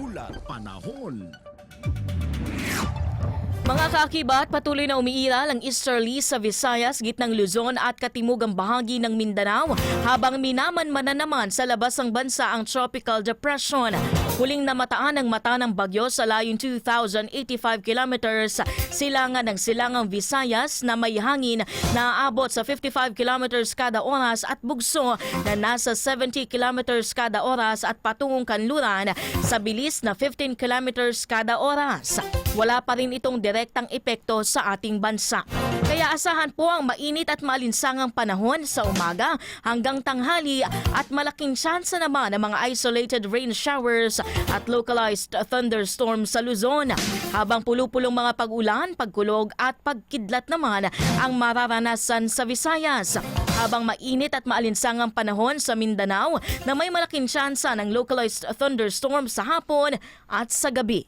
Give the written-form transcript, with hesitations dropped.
Ulat Panahon. Mga kaakibat, patuloy na umiiral ang easterly sa Visayas, gitnang Luzon at katimugang bahagi ng Mindanao habang minamanmanan naman sa labas ng bansa ang tropical depression. Huling namataan ang mata ng bagyo sa layong 2,085 kilometers silangan ng silangang Visayas na may hangin na aabot sa 55 kilometers kada oras at bugso na nasa 70 kilometers kada oras at patungong kanluran sa bilis na 15 kilometers kada oras. Wala pa rin itong direktang epekto sa ating bansa. Kaya asahan po ang mainit at malinsangang panahon sa umaga hanggang tanghali at malaking tsansa naman ng mga isolated rain showers at localized thunderstorms sa Luzon. Habang pulupulong mga pag-ulan, pagkulog at pagkidlat naman ang mararanasan sa Visayas. Habang mainit at maalinsangang panahon sa Mindanao na may malaking tsansa ng localized thunderstorms sa hapon at sa gabi.